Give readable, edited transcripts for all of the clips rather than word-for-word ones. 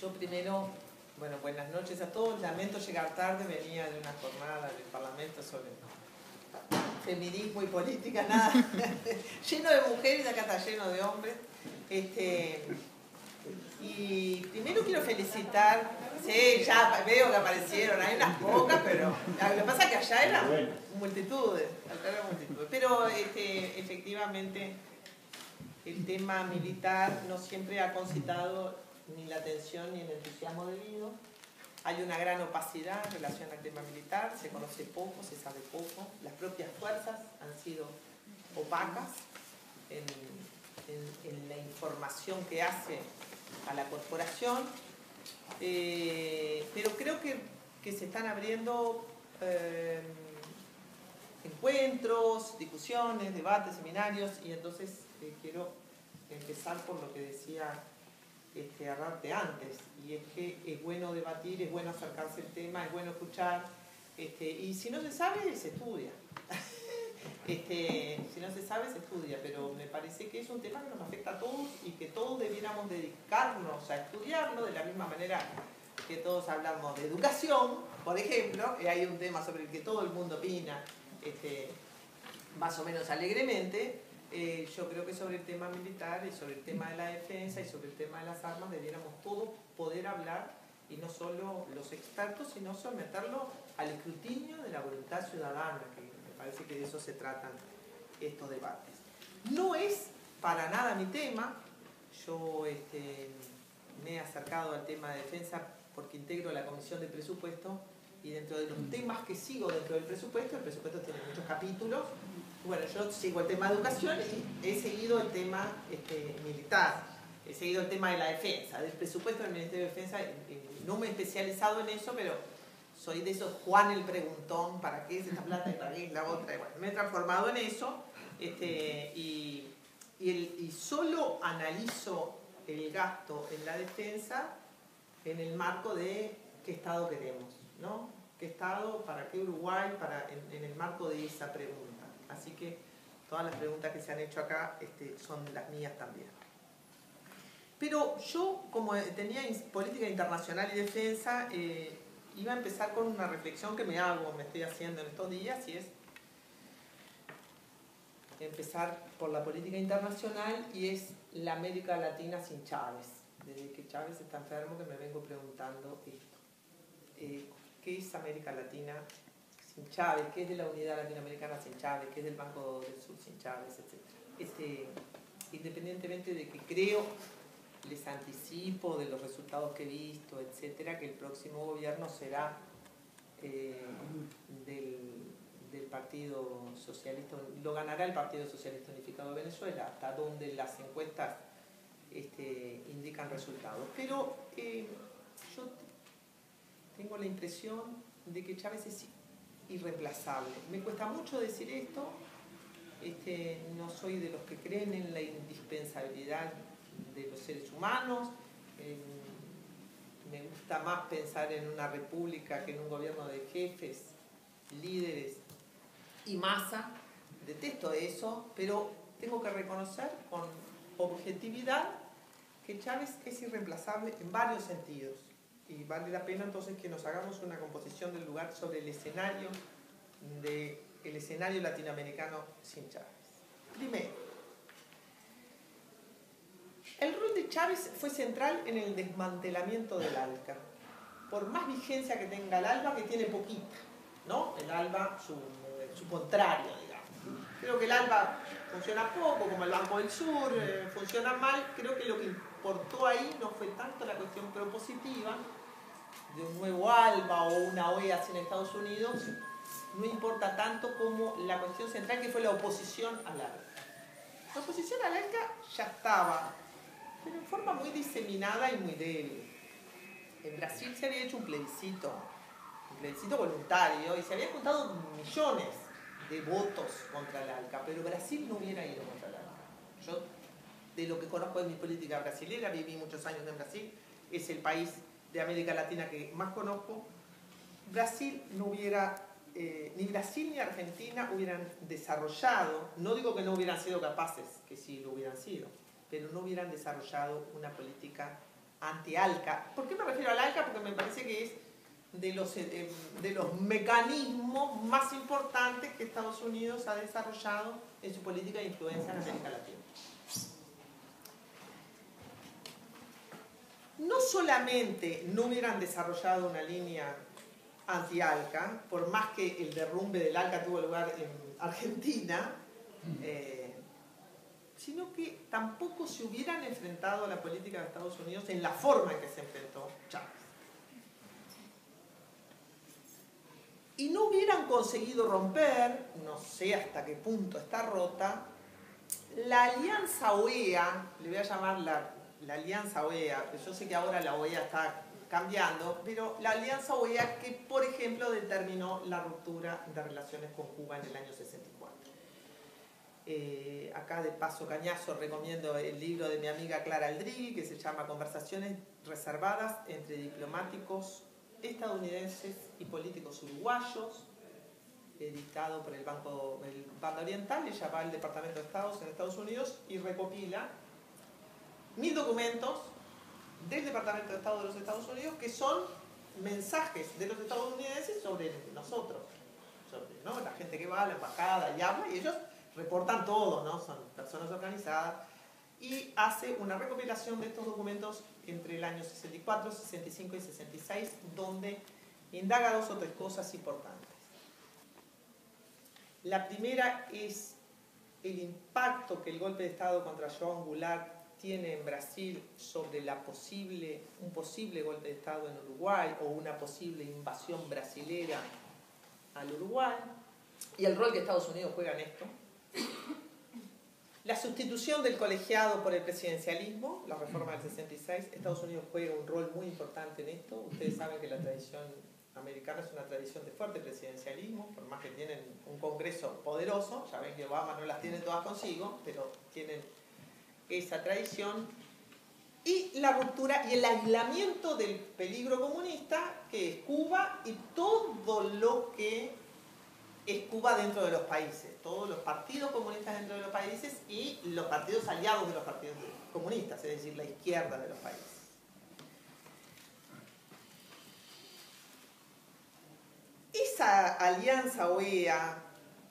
Yo primero, bueno, buenas noches a todos. Lamento llegar tarde, venía de una jornada del Parlamento sobre feminismo y política, nada, lleno de mujeres, acá está lleno de hombres. Y primero quiero felicitar, sí, ya veo que aparecieron, hay unas pocas, pero lo que pasa es que allá eran multitudes, pero efectivamente el tema militar no siempre ha concitado ni la atención ni el entusiasmo debido. Hay una gran opacidad en relación al tema militar, se conoce poco, se sabe poco. Las propias fuerzas han sido opacas en la información que hace a la corporación, pero creo que se están abriendo encuentros, discusiones, debates, seminarios, y entonces quiero empezar por lo que decía Arrarte antes, y es que es bueno debatir, es bueno acercarse al tema, es bueno escuchar, y si no se sabe, se estudia. Si no se sabe, se estudia, pero me parece que es un tema que nos afecta a todos y que todos debiéramos dedicarnos a estudiarlo de la misma manera que todos hablamos de educación, por ejemplo, hay un tema sobre el que todo el mundo opina, más o menos alegremente. Yo creo que sobre el tema militar y sobre el tema de la defensa y sobre el tema de las armas debiéramos todos poder hablar, y no solo los expertos, sino someterlo al escrutinio de la voluntad ciudadana, que me parece que de eso se tratan estos debates. No es para nada mi tema. Yo me he acercado al tema de defensa porque integro la Comisión de Presupuesto, y dentro de los temas que sigo dentro del presupuesto, el presupuesto tiene muchos capítulos. Bueno, yo sigo el tema de educación y he seguido el tema militar, he seguido el tema de la defensa, del presupuesto del Ministerio de Defensa. No me he especializado en eso, pero soy de esos Juan el Preguntón, ¿para qué es esta plata y para qué es la otra? Y bueno, me he transformado en eso, y solo analizo el gasto en la defensa en el marco de qué Estado queremos, ¿no? ¿Qué Estado? ¿Para qué Uruguay? En el marco de esa pregunta. Así que todas las preguntas que se han hecho acá son las mías también. Pero yo, como tenía política internacional y defensa, iba a empezar con una reflexión que me estoy haciendo en estos días, y es empezar por la política internacional, y es la América Latina sin Chávez. Desde que Chávez está enfermo que me vengo preguntando esto. ¿Qué es América Latina sin Chávez? ¿Qué es de la Unidad Latinoamericana sin Chávez? ¿Qué es del Banco del Sur sin Chávez? Etcétera. Independientemente de que creo, les anticipo de los resultados que he visto, etcétera, que el próximo gobierno será del Partido Socialista, lo ganará el Partido Socialista Unificado de Venezuela, hasta donde las encuestas indican resultados. Pero yo tengo la impresión de que Chávez es irreemplazable. Me cuesta mucho decir esto, no soy de los que creen en la indispensabilidad de los seres humanos, me gusta más pensar en una república que en un gobierno de jefes, líderes y masa. Detesto eso, pero tengo que reconocer con objetividad que Chávez es irreemplazable en varios sentidos, y vale la pena entonces que nos hagamos una composición del lugar sobre el escenario latinoamericano sin Chávez. Primero, el rol de Chávez fue central en el desmantelamiento del ALCA. Por más vigencia que tenga el ALBA, que tiene poquita, ¿no? El ALBA, su contrario, digamos. Creo que el ALBA funciona poco, como el Banco del Sur, funciona mal. Creo que lo que importó ahí no fue tanto la cuestión propositiva de un nuevo ALBA o una OEA en Estados Unidos, no importa tanto como la cuestión central, que fue la oposición al ALCA. La oposición al ALCA ya estaba, pero en forma muy diseminada y muy débil. En Brasil se había hecho un plebiscito voluntario, y se habían juntado millones de votos contra el ALCA, pero Brasil no hubiera ido contra el ALCA. Yo, de lo que conozco de mi política brasilera, viví muchos años en Brasil, es el país de América Latina que más conozco. Brasil no hubiera, ni Brasil ni Argentina hubieran desarrollado, no digo que no hubieran sido capaces, que sí lo hubieran sido, pero no hubieran desarrollado una política anti-ALCA. ¿Por qué me refiero al ALCA? Porque me parece que es de los mecanismos más importantes que Estados Unidos ha desarrollado en su política de influencia en América Latina. No solamente no hubieran desarrollado una línea anti-ALCA, por más que el derrumbe del ALCA tuvo lugar en Argentina, sino que tampoco se hubieran enfrentado a la política de Estados Unidos en la forma en que se enfrentó Chávez. Y no hubieran conseguido romper, no sé hasta qué punto está rota, la alianza OEA, le voy a llamar la alianza OEA, yo sé que ahora la OEA está cambiando, pero la alianza OEA que, por ejemplo, determinó la ruptura de relaciones con Cuba en el año 64. Acá de paso cañazo recomiendo el libro de mi amiga Clara Aldrigui, que se llama Conversaciones reservadas entre diplomáticos estadounidenses y políticos uruguayos, editado por el Banco Oriental. Ella va al Departamento de Estados en Estados Unidos y recopila 1000 documentos del Departamento de Estado de los Estados Unidos que son mensajes de los estadounidenses sobre nosotros, sobre, ¿no?, la gente que va a la embajada y habla, y ellos reportan todo, ¿no? Son personas organizadas, y hace una recopilación de estos documentos entre el año 64, 65 y 66, donde indaga 2 o 3 cosas importantes. La primera es el impacto que el golpe de Estado contra João Goulart tiene en Brasil sobre un posible golpe de Estado en Uruguay o una posible invasión brasilera al Uruguay, y el rol que Estados Unidos juega en esto. La sustitución del colegiado por el presidencialismo, la reforma del 66, Estados Unidos juega un rol muy importante en esto. Ustedes saben que la tradición americana es una tradición de fuerte presidencialismo, por más que tienen un Congreso poderoso, ya ven que Obama no las tiene todas consigo, pero tienen esa tradición. Y la ruptura y el aislamiento del peligro comunista, que es Cuba y todo lo que es Cuba dentro de los países, todos los partidos comunistas dentro de los países y los partidos aliados de los partidos comunistas, es decir, la izquierda de los países. Esa alianza OEA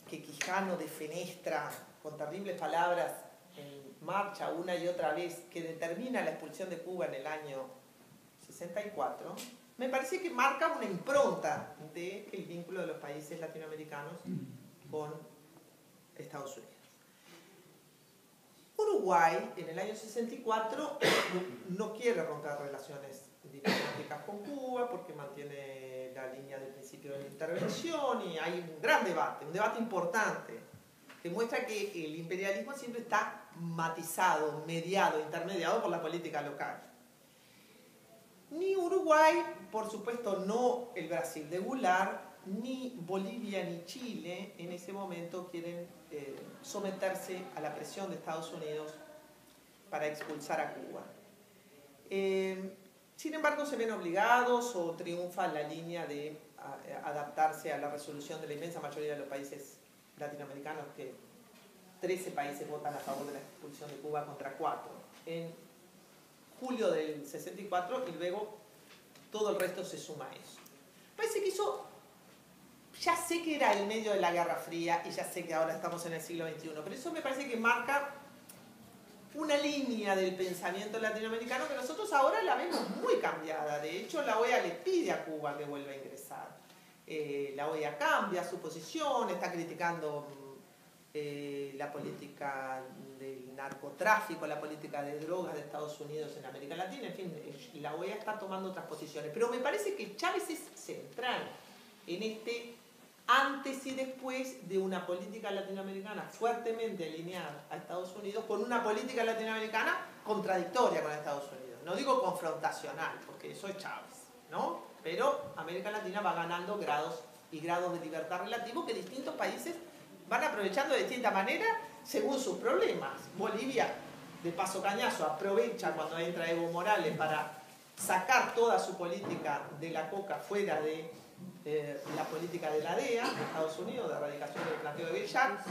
que Quijano defenestra con terribles palabras en marcha una y otra vez, que determina la expulsión de Cuba en el año 64, me parece que marca una impronta del vínculo de los países latinoamericanos con Estados Unidos. Uruguay, en el año 64, no quiere romper relaciones diplomáticas con Cuba porque mantiene la línea del principio de la intervención, y hay un gran debate, un debate importante, que muestra que el imperialismo siempre está matizado, mediado, intermediado por la política local. Ni Uruguay, por supuesto no el Brasil de Goulart, ni Bolivia ni Chile en ese momento quieren someterse a la presión de Estados Unidos para expulsar a Cuba. Sin embargo, se ven obligados o triunfa la línea de adaptarse a la resolución de la inmensa mayoría de los países latinoamericanos, que 13 países votan a favor de la expulsión de Cuba contra 4. En julio del 64, y luego todo el resto se suma a eso. Parece que eso, ya sé que era el medio de la Guerra Fría y ya sé que ahora estamos en el siglo XXI, pero eso me parece que marca una línea del pensamiento latinoamericano que nosotros ahora la vemos muy cambiada. De hecho, la OEA le pide a Cuba que vuelva a ingresar. La OEA cambia su posición, está criticando la política del narcotráfico, la política de drogas de Estados Unidos en América Latina, en fin, la OEA está tomando otras posiciones. Pero me parece que Chávez es central en este antes y después de una política latinoamericana fuertemente alineada a Estados Unidos con una política latinoamericana contradictoria con Estados Unidos. No digo confrontacional, porque eso es Chávez, ¿no? Pero América Latina va ganando grados y grados de libertad relativo que distintos países van aprovechando de distinta manera según sus problemas. Bolivia, de paso cañazo, aprovecha cuando entra Evo Morales para sacar toda su política de la coca fuera de la política de la DEA, de Estados Unidos, de erradicación del planteo de Bill-Jacques,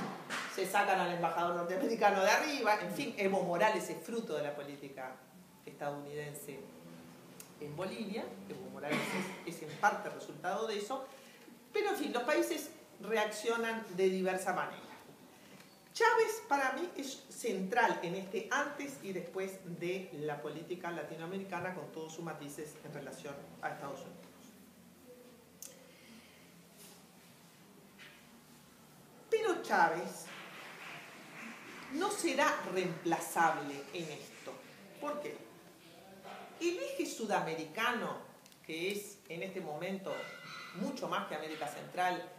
se sacan al embajador norteamericano de arriba, en fin, Evo Morales es fruto de la política estadounidense en Bolivia, Evo Morales es en parte resultado de eso, pero en fin, los países reaccionan de diversa manera. Chávez para mí es central en este antes y después de la política latinoamericana con todos sus matices en relación a Estados Unidos. Pero Chávez no será reemplazable en esto. ¿Por qué? El eje sudamericano, que es en este momento mucho más que América Central,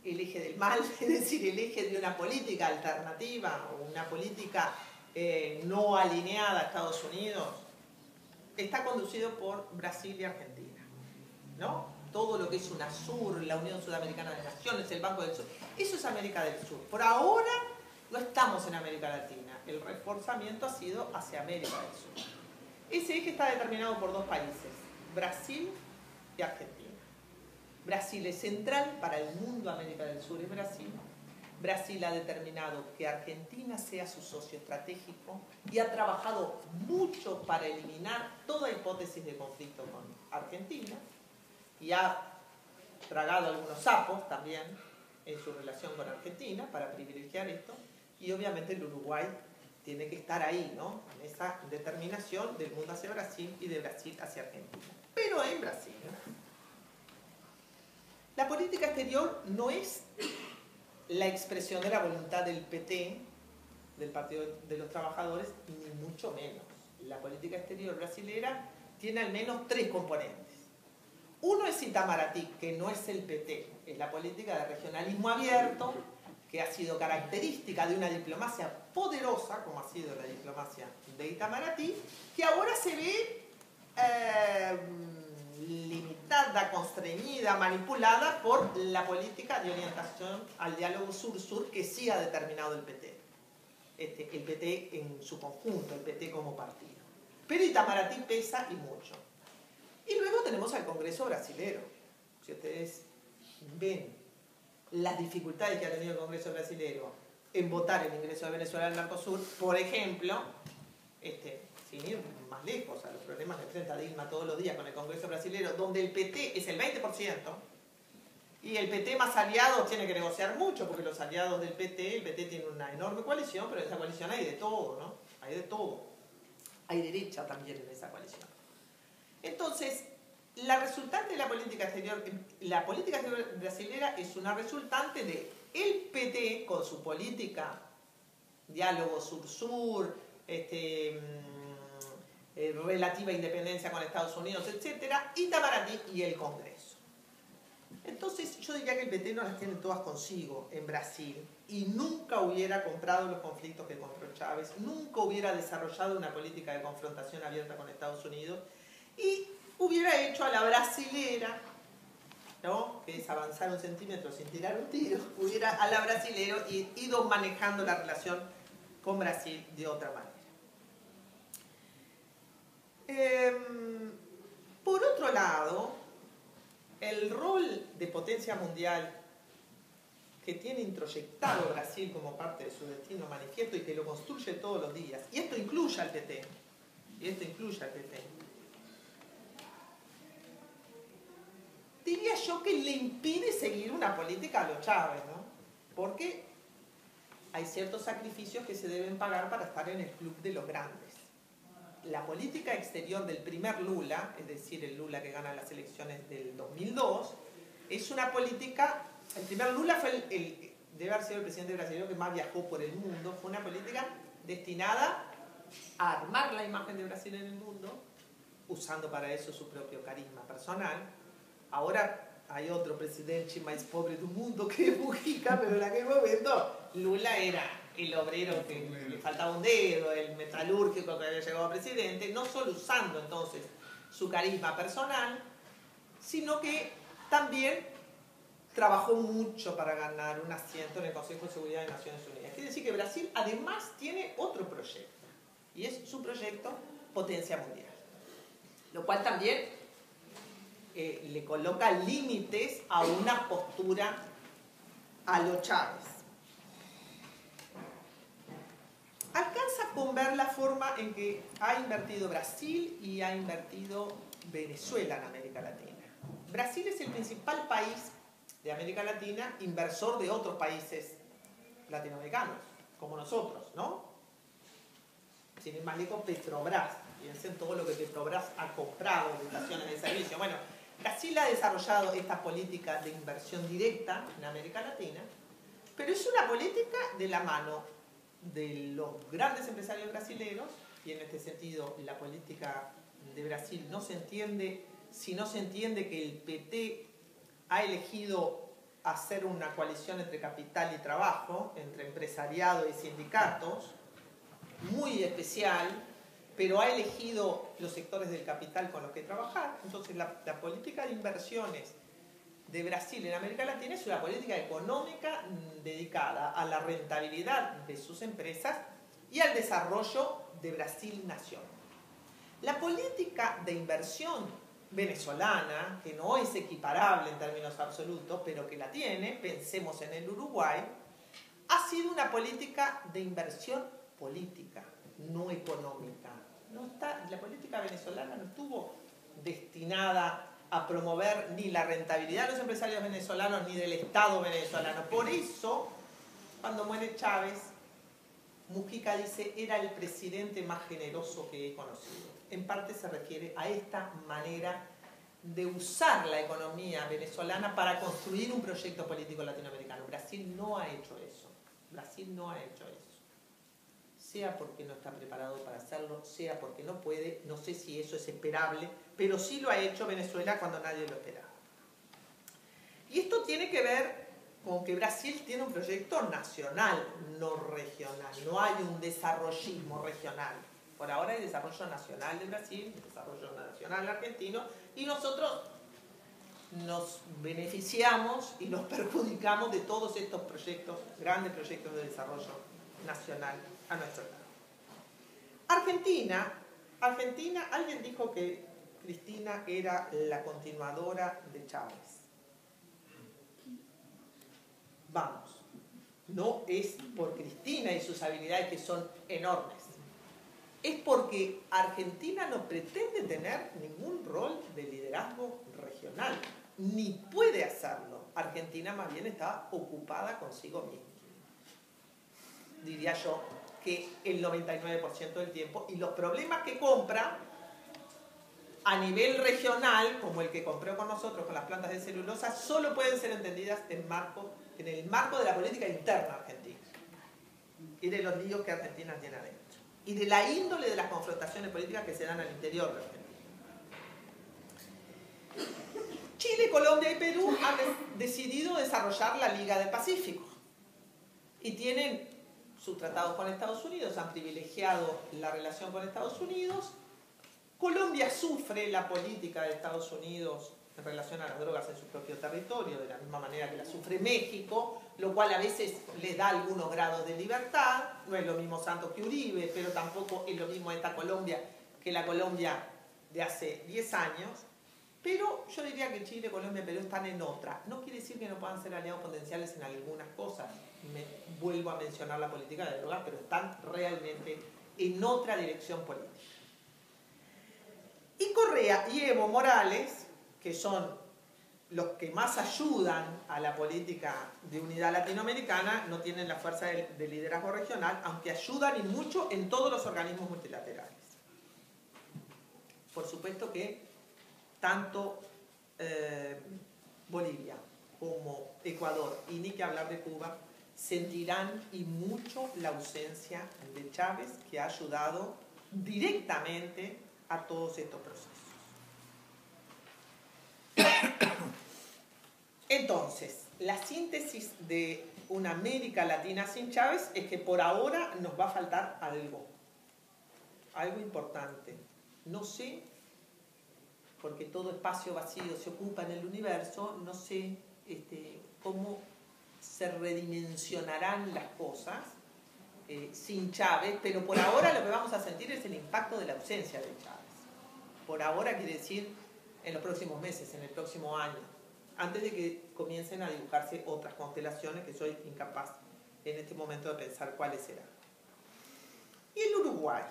el eje del mal, es decir, el eje de una política alternativa o una política no alineada a Estados Unidos, está conducido por Brasil y Argentina, ¿no? Todo lo que es UNASUR, la Unión Sudamericana de Naciones, el Banco del Sur, eso es América del Sur. Por ahora no estamos en América Latina, el reforzamiento ha sido hacia América del Sur. Ese eje está determinado por dos países, Brasil y Argentina. Brasil es central para el mundo, América del Sur es Brasil. Brasil ha determinado que Argentina sea su socio estratégico y ha trabajado mucho para eliminar toda hipótesis de conflicto con Argentina y ha tragado algunos sapos también en su relación con Argentina para privilegiar esto, y obviamente el Uruguay tiene que estar ahí, ¿no? En esa determinación del mundo hacia Brasil y de Brasil hacia Argentina. Pero en Brasil, ¿no? La política exterior no es la expresión de la voluntad del PT, del Partido de los Trabajadores, ni mucho menos. La política exterior brasilera tiene al menos tres componentes. Uno es Itamaraty, que no es el PT, es la política de regionalismo abierto, que ha sido característica de una diplomacia poderosa, como ha sido la diplomacia de Itamaraty, que ahora se ve limitada, constreñida, manipulada por la política de orientación al diálogo sur-sur que sí ha determinado el PT. El PT en su conjunto, el PT como partido. Pero Itamaraty pesa y mucho. Y luego tenemos al Congreso brasilero. Si ustedes ven las dificultades que ha tenido el Congreso brasilero en votar el ingreso de Venezuela al Mercosur, por ejemplo, sin ir más lejos a los problemas que enfrenta Dilma todos los días con el Congreso brasilero, donde el PT es el 20%, y el PT más aliados tiene que negociar mucho, porque los aliados del PT, el PT tiene una enorme coalición, pero en esa coalición hay de todo, ¿no? Hay de todo. Hay derecha también en esa coalición. Entonces, la resultante de la política exterior brasilera es una resultante de el PT con su política, diálogo sur-sur, relativa independencia con Estados Unidos, etcétera, Itamaraty y el Congreso. Entonces, yo diría que el PT no las tiene todas consigo en Brasil y nunca hubiera comprado los conflictos que compró Chávez, nunca hubiera desarrollado una política de confrontación abierta con Estados Unidos y hubiera hecho a la brasilera, ¿no? Que es avanzar un centímetro sin tirar un tiro, hubiera a la brasilero ido manejando la relación con Brasil de otra manera. Por otro lado, el rol de potencia mundial que tiene introyectado Brasil como parte de su destino manifiesto y que lo construye todos los días, y esto incluye al PT, diría yo que le impide seguir una política a los Chávez, ¿no? Porque hay ciertos sacrificios que se deben pagar para estar en el club de los grandes. La política exterior del primer Lula, es decir, el Lula que gana las elecciones del 2002, es una política... El primer Lula fue debe haber sido el presidente brasileño que más viajó por el mundo. Fue una política destinada a armar la imagen de Brasil en el mundo, usando para eso su propio carisma personal. Ahora hay otro presidente más pobre del mundo que es Mujica, pero en aquel momento Lula era el obrero que le faltaba un dedo, el metalúrgico que había llegado a presidente, no solo usando entonces su carisma personal, sino que también trabajó mucho para ganar un asiento en el Consejo de Seguridad de Naciones Unidas. Quiere decir que Brasil además tiene otro proyecto, y es su proyecto Potencia Mundial, lo cual también le coloca límites a una postura a lo Chávez. Alcanza con ver la forma en que ha invertido Brasil y ha invertido Venezuela en América Latina. Brasil es el principal país de América Latina inversor de otros países latinoamericanos, como nosotros, ¿no? Sin ir más lejos, Petrobras. Fíjense en todo lo que Petrobras ha comprado de estaciones de servicio. Bueno, Brasil ha desarrollado esta política de inversión directa en América Latina, pero es una política de la mano de los grandes empresarios brasileños, y en este sentido la política de Brasil no se entiende si no se entiende que el PT ha elegido hacer una coalición entre capital y trabajo, entre empresariado y sindicatos, muy especial, pero ha elegido los sectores del capital con los que trabajar. Entonces la política de inversiones de Brasil en América Latina es una política económica dedicada a la rentabilidad de sus empresas y al desarrollo de Brasil nación. La política de inversión venezolana, que no es equiparable en términos absolutos, pero que la tiene, pensemos en el Uruguay, ha sido una política de inversión política, no económica. La política venezolana no estuvo destinada a promover ni la rentabilidad de los empresarios venezolanos ni del Estado venezolano. Por eso, cuando muere Chávez, Mujica dice, era el presidente más generoso que he conocido. En parte se refiere a esta manera de usar la economía venezolana para construir un proyecto político latinoamericano. Brasil no ha hecho eso. Brasil no ha hecho eso. Sea porque no está preparado para hacerlo, sea porque no puede, no sé si eso es esperable, pero sí lo ha hecho Venezuela cuando nadie lo esperaba. Y esto tiene que ver con que Brasil tiene un proyecto nacional, no regional. No hay un desarrollismo regional. Por ahora hay desarrollo nacional de Brasil, desarrollo nacional argentino, y nosotros nos beneficiamos y nos perjudicamos de todos estos proyectos, grandes proyectos de desarrollo nacional a nuestro lado. Argentina, alguien dijo que Cristina era la continuadora de Chávez. Vamos, no es por Cristina y sus habilidades que son enormes. Es porque Argentina no pretende tener ningún rol de liderazgo regional, ni puede hacerlo. Argentina más bien está ocupada consigo misma. Diría yo que el 99% del tiempo, y los problemas que compra a nivel regional, como el que compró con nosotros con las plantas de celulosa, solo pueden ser entendidas en el marco de la política interna argentina y de los líos que Argentina tiene adentro y de la índole de las confrontaciones políticas que se dan al interior de Argentina. Chile, Colombia y Perú han decidido desarrollar la Liga del Pacífico y tienen sus tratados con Estados Unidos, han privilegiado la relación con Estados Unidos. Colombia sufre la política de Estados Unidos en relación a las drogas en su propio territorio, de la misma manera que la sufre México, lo cual a veces les da algunos grados de libertad. No es lo mismo Santos que Uribe, pero tampoco es lo mismo esta Colombia que la Colombia de hace 10 años. Pero yo diría que Chile, Colombia y Perú están en otra. No quiere decir que no puedan ser aliados potenciales en algunas cosas. Vuelvo a mencionar la política de drogas, pero están realmente en otra dirección política. Y Correa y Evo Morales, que son los que más ayudan a la política de unidad latinoamericana, no tienen la fuerza de liderazgo regional, aunque ayudan y mucho en todos los organismos multilaterales. Por supuesto que tanto Bolivia como Ecuador, y ni que hablar de Cuba, sentirán y mucho la ausencia de Chávez, que ha ayudado directamente a todos estos procesos. Entonces, la síntesis de una América Latina sin Chávez es que por ahora nos va a faltar algo importante. No sé, porque todo espacio vacío se ocupa en el universo, no sé cómo se redimensionarán las cosas sin Chávez, pero por ahora lo que vamos a sentir es el impacto de la ausencia de Chávez. Por ahora quiere decir en los próximos meses, en el próximo año, antes de que comiencen a dibujarse otras constelaciones que soy incapaz en este momento de pensar cuáles serán. Y el Uruguay.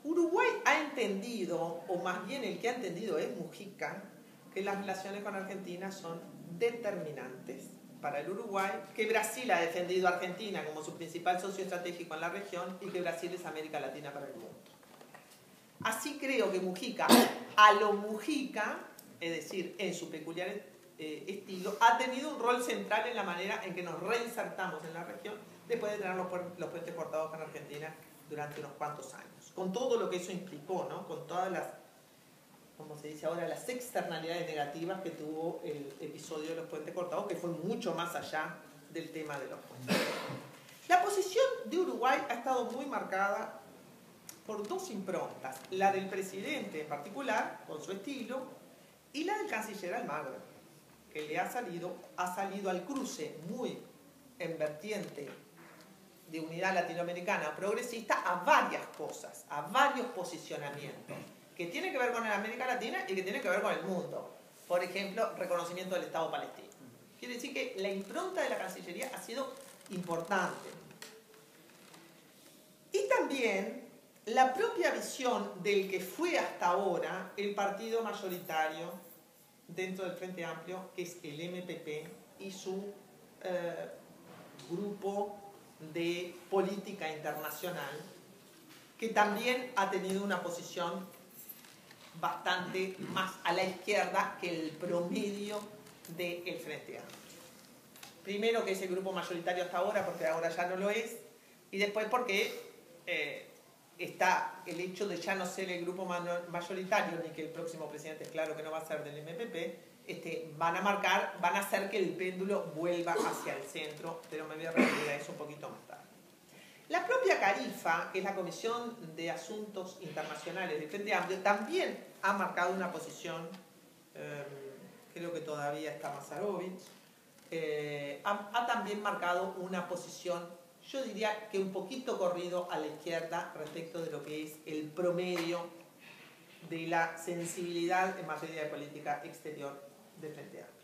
Uruguay ha entendido, o más bien el que ha entendido es Mujica, que las relaciones con Argentina son determinantes para el Uruguay, que Brasil ha defendido a Argentina como su principal socio estratégico en la región y que Brasil es América Latina para el mundo. Así creo que Mujica, a lo Mujica, es decir, en su peculiar estilo, ha tenido un rol central en la manera en que nos reinsertamos en la región después de tener los puentes cortados con Argentina durante unos cuantos años. Con todo lo que eso implicó, ¿no? Con todas las, como se dice ahora, las externalidades negativas que tuvo el episodio de los puentes cortados, que fue mucho más allá del tema de los puentes. La posición de Uruguay ha estado muy marcada por dos improntas, la del presidente en particular, con su estilo, y la del canciller Almagro, que le ha salido al cruce muy en vertiente de unidad latinoamericana progresista a varias cosas, a varios posicionamientos, que tienen que ver con América Latina y que tienen que ver con el mundo. Por ejemplo, reconocimiento del Estado palestino. Quiere decir que la impronta de la Cancillería ha sido importante. Y también la propia visión del que fue hasta ahora el partido mayoritario dentro del Frente Amplio, que es el MPP, y su grupo de política internacional, que también ha tenido una posición bastante más a la izquierda que el promedio del Frente Amplio. Primero, que es el grupo mayoritario hasta ahora, porque ahora ya no lo es, y después porque está el hecho de ya no ser el grupo mayoritario, ni que el próximo presidente es claro que no va a ser del MPP, van a hacer que el péndulo vuelva hacia el centro, pero me voy a referir a eso un poquito más tarde. La propia CARIFA, que es la Comisión de Asuntos Internacionales del Frente Amplio, también ha marcado una posición, creo que todavía está Mazarovich, ha también marcado una posición, yo diría que un poquito corrido a la izquierda respecto de lo que es el promedio de la sensibilidad en materia de política exterior del Frente Amplio.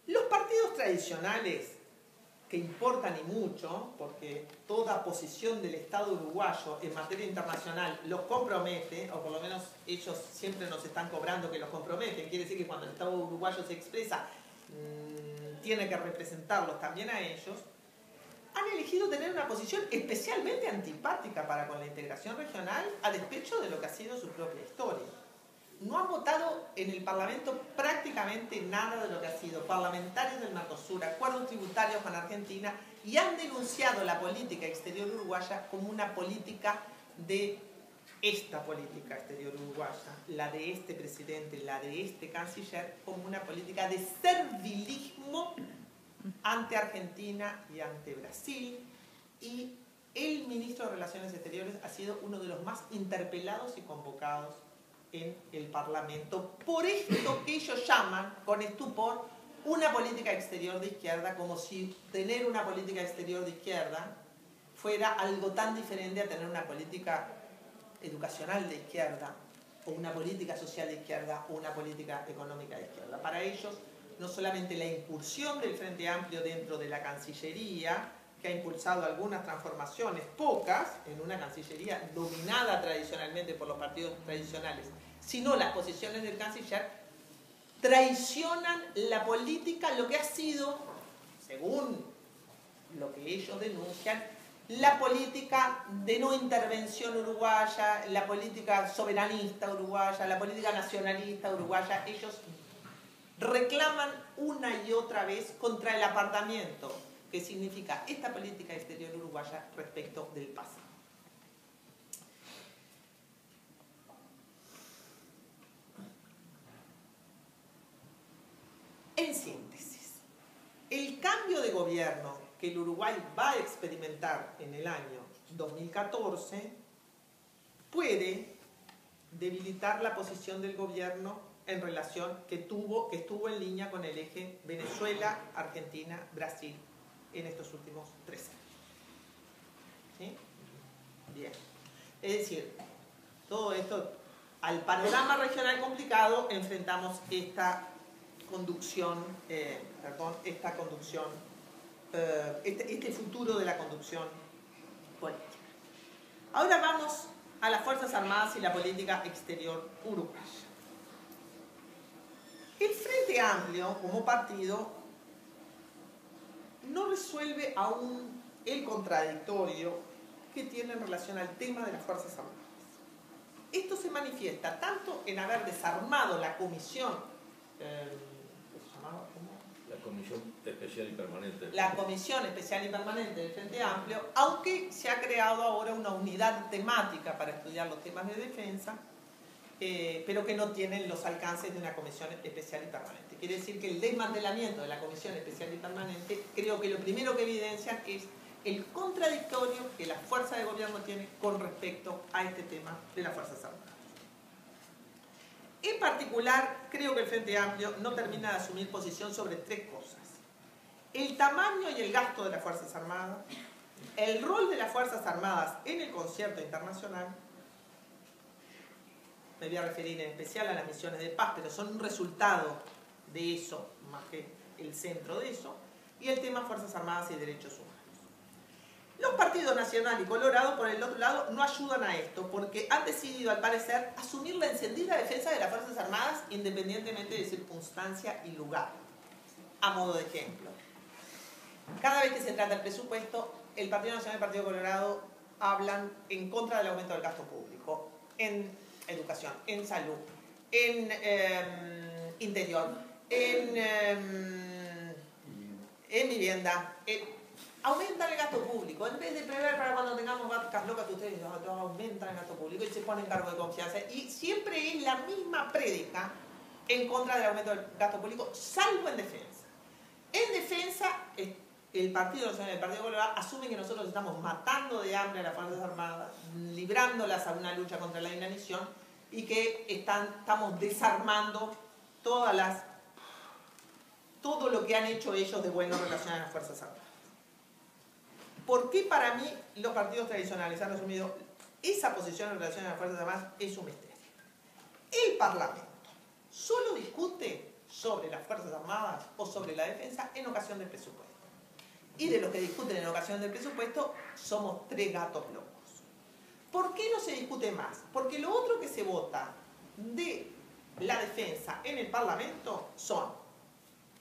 Los partidos tradicionales, que importan y mucho, porque toda posición del Estado uruguayo en materia internacional los compromete, o por lo menos ellos siempre nos están cobrando que los comprometen, quiere decir que cuando el Estado uruguayo se expresa, tiene que representarlos también a ellos, han elegido tener una posición especialmente antipática para con la integración regional, a despecho de lo que ha sido su propia historia. No han votado en el Parlamento prácticamente nada de lo que ha sido parlamentarios del Mercosur, acuerdos tributarios con Argentina, y han denunciado la política exterior uruguaya como una política de esta política exterior uruguaya, la de este presidente, la de este canciller, como una política de servilismo ante Argentina y ante Brasil, y el ministro de Relaciones Exteriores ha sido uno de los más interpelados y convocados en el Parlamento por esto que ellos llaman, con estupor, una política exterior de izquierda, como si tener una política exterior de izquierda fuera algo tan diferente a tener una política educacional de izquierda, o una política social de izquierda, o una política económica de izquierda. Para ellos, no solamente la incursión del Frente Amplio dentro de la Cancillería, que ha impulsado algunas transformaciones, pocas, en una Cancillería dominada tradicionalmente por los partidos tradicionales, sino las posiciones del canciller, traicionan la política, lo que ha sido, según lo que ellos denuncian, la política de no intervención uruguaya, la política soberanista uruguaya, la política nacionalista uruguaya. Ellos reclaman una y otra vez contra el apartamiento que significa esta política exterior uruguaya respecto del pasado. En síntesis, el cambio de gobierno que el Uruguay va a experimentar en el año 2014 puede debilitar la posición del gobierno en relación que estuvo en línea con el eje Venezuela, Argentina, Brasil en estos últimos 3 años. ¿Sí? Bien. Es decir, todo esto, al panorama regional complicado, enfrentamos esta conducción, este futuro de la conducción política. Ahora vamos a las Fuerzas Armadas y la política exterior uruguaya. El Frente Amplio, como partido, no resuelve aún el contradictorio que tiene en relación al tema de las Fuerzas Armadas. Esto se manifiesta tanto en haber desarmado la comisión, la Comisión Especial y Permanente. La Comisión Especial y Permanente del Frente Amplio, aunque se ha creado ahora una unidad temática para estudiar los temas de defensa, pero que no tienen los alcances de una Comisión Especial y Permanente. Quiere decir que el desmantelamiento de la Comisión Especial y Permanente, creo que lo primero que evidencian es el contradictorio que la fuerza de gobierno tiene con respecto a este tema de las Fuerzas Armadas. En particular, creo que el Frente Amplio no termina de asumir posición sobre tres cosas: el tamaño y el gasto de las Fuerzas Armadas, el rol de las Fuerzas Armadas en el concierto internacional, me voy a referir en especial a las misiones de paz, pero son un resultado de eso, más que el centro de eso, y el tema Fuerzas Armadas y Derechos Humanos. Los partidos Nacional y Colorado, por el otro lado, no ayudan a esto, porque han decidido, al parecer, asumir la encendida defensa de las Fuerzas Armadas independientemente de circunstancia y lugar. A modo de ejemplo, cada vez que se trata del presupuesto, el Partido Nacional y el Partido Colorado hablan en contra del aumento del gasto público, en educación, en salud, en interior, en vivienda. Aumentan el gasto público. En vez de prever para cuando tengamos vacas locas, ustedes aumentan el gasto público y se ponen cargo de confianza. Y siempre es la misma prédica en contra del aumento del gasto público, salvo en defensa. En defensa, el Partido Nacional y el Partido Colorado asumen que nosotros estamos matando de hambre a las Fuerzas Armadas, librándolas a una lucha contra la inanición, y que estamos desarmando todo lo que han hecho ellos de bueno relacionado a las Fuerzas Armadas. ¿Por qué para mí los partidos tradicionales han asumido esa posición en relación a las Fuerzas Armadas? Es un misterio. El Parlamento solo discute sobre las Fuerzas Armadas o sobre la defensa en ocasión del presupuesto. Y de los que discuten en ocasión del presupuesto somos tres gatos locos. ¿Por qué no se discute más? Porque lo otro que se vota de la defensa en el Parlamento son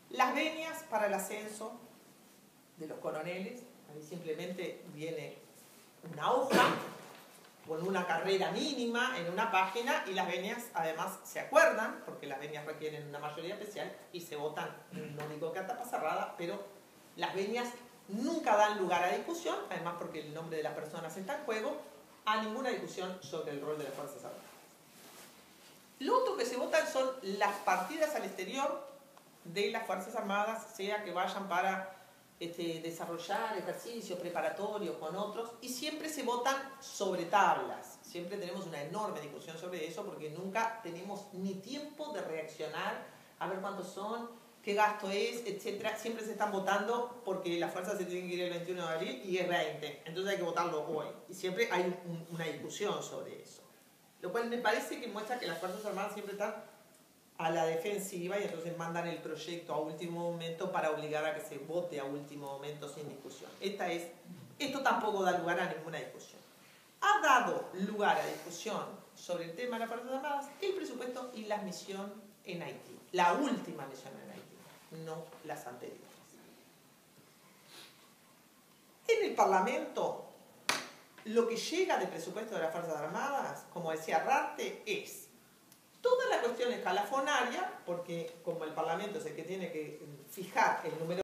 las venias para el ascenso de los coroneles. Ahí simplemente viene una hoja con una carrera mínima en una página, y las venias además se acuerdan, porque las venias requieren una mayoría especial y se votan, no digo que a tapa cerrada, pero las venias nunca dan lugar a discusión, además porque el nombre de las personas está en juego, a ninguna discusión sobre el rol de las Fuerzas Armadas. Lo otro que se votan son las partidas al exterior de las Fuerzas Armadas, sea que vayan para desarrollar ejercicios preparatorios con otros, y siempre se votan sobre tablas. Siempre tenemos una enorme discusión sobre eso, porque nunca tenemos ni tiempo de reaccionar, a ver cuántos son, qué gasto es, etc. Siempre se están votando porque las fuerzas se tienen que ir el 21 de abril y es 20, entonces hay que votarlo hoy. Y siempre hay una discusión sobre eso. Lo cual me parece que muestra que las Fuerzas Armadas siempre están a la defensiva, y entonces mandan el proyecto a último momento para obligar a que se vote a último momento sin discusión. Esto tampoco da lugar a ninguna discusión. Ha dado lugar a discusión sobre el tema de las Fuerzas Armadas el presupuesto y la misión en Haití. La última misión en Haití, no las anteriores. En el Parlamento, lo que llega del presupuesto de las Fuerzas Armadas, como decía Rarte, es toda la cuestión escalafonaria, porque como el Parlamento es el que tiene que fijar el número